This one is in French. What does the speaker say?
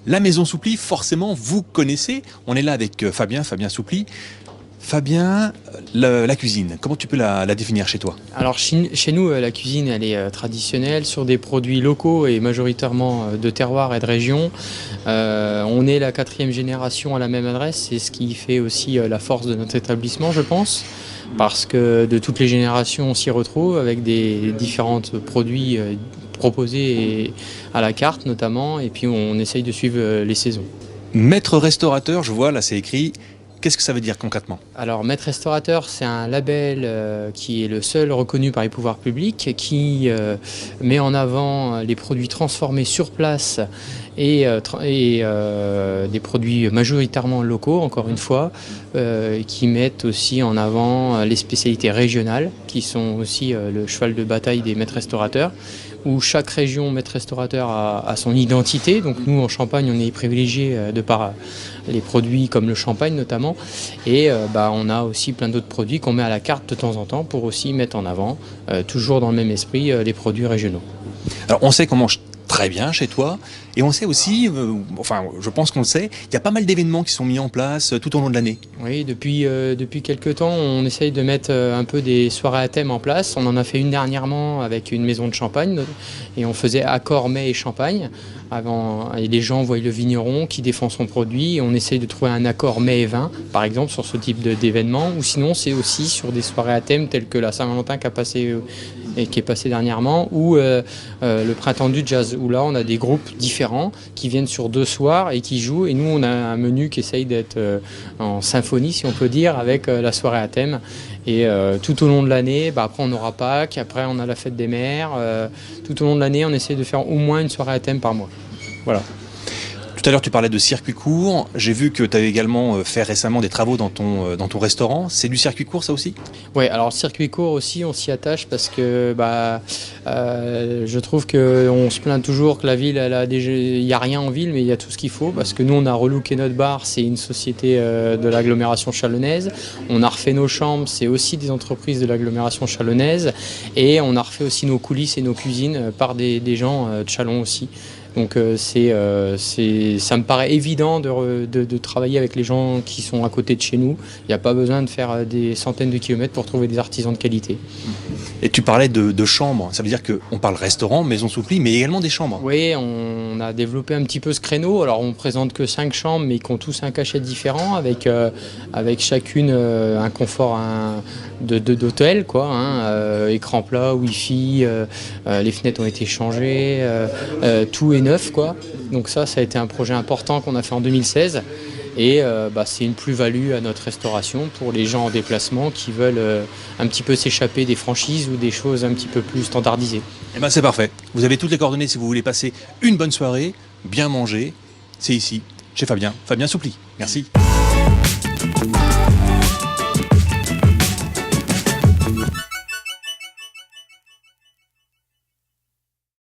La Maison Soupli, forcément, vous connaissez. On est là avec Fabien Soupli. Fabien, la cuisine, comment tu peux la définir chez toi? Alors chez nous, la cuisine elle est traditionnelle sur des produits locaux et majoritairement de terroir et de région. On est la 4e génération à la même adresse, c'est ce qui fait aussi la force de notre établissement, je pense, parce que de toutes les générations on s'y retrouve avec des différents produits proposés à la carte notamment, et puis on essaye de suivre les saisons. Maître restaurateur, je vois, là c'est écrit. Qu'est-ce que ça veut dire concrètement? Alors, Maître Restaurateur, c'est un label qui est le seul reconnu par les pouvoirs publics, qui met en avant les produits transformés sur place et des produits majoritairement locaux, encore une fois, qui mettent aussi en avant les spécialités régionales, qui sont aussi le cheval de bataille des maîtres restaurateurs, où chaque région maître restaurateur a son identité. Donc nous, en Champagne, on est privilégié de par les produits comme le champagne notamment. Et on a aussi plein d'autres produits qu'on met à la carte de temps en temps pour aussi mettre en avant, toujours dans le même esprit, les produits régionaux. Alors on sait qu'on mange très bien chez toi, et on sait aussi, je pense qu'on le sait, il y a pas mal d'événements qui sont mis en place tout au long de l'année. Oui, depuis quelques temps, on essaye de mettre un peu des soirées à thème en place. On en a fait une dernièrement avec une maison de champagne, et on faisait accord mets et champagne. Et les gens voient le vigneron qui défend son produit, et on essaye de trouver un accord mets et vin, par exemple, sur ce type d'événement. Ou sinon, c'est aussi sur des soirées à thème telles que la Saint-Valentin qui est passée dernièrement, ou le Printemps du Jazz, où là on a des groupes différents qui viennent sur 2 soirs et qui jouent, et nous on a un menu qui essaye d'être en symphonie, si on peut dire, avec la soirée à thème. Et tout au long de l'année, après on aura Pâques, après on a la fête des mères, tout au long de l'année on essaie de faire au moins une soirée à thème par mois. Voilà. Tout à l'heure, tu parlais de circuit court. J'ai vu que tu avais également fait récemment des travaux dans ton restaurant. C'est du circuit court, ça aussi? Oui, alors le circuit court aussi, on s'y attache parce que je trouve qu'on se plaint toujours que la ville, il n'y a rien en ville, mais il y a tout ce qu'il faut. Parce que nous, on a relooké notre bar, c'est une société de l'agglomération chalonnaise. On a refait nos chambres, c'est aussi des entreprises de l'agglomération chalonnaise. Et on a refait aussi nos coulisses et nos cuisines par des gens de Chalon aussi. Donc ça me paraît évident de travailler avec les gens qui sont à côté de chez nous. Il n'y a pas besoin de faire des centaines de kilomètres pour trouver des artisans de qualité. Et tu parlais de chambres, ça veut dire qu'on parle restaurant, Maison Soupli, mais également des chambres. Oui, on a développé un petit peu ce créneau. Alors on ne présente que 5 chambres, mais qui ont tous un cachet différent, avec chacune un confort d'hôtel, quoi, écran plat, wifi, les fenêtres ont été changées, tout est neuf, quoi. Donc ça a été un projet important qu'on a fait en 2016. Et c'est une plus-value à notre restauration pour les gens en déplacement qui veulent un petit peu s'échapper des franchises ou des choses un petit peu plus standardisées. Eh ben c'est parfait. Vous avez toutes les coordonnées si vous voulez passer une bonne soirée, bien manger. C'est ici, chez Fabien Soupli. Merci.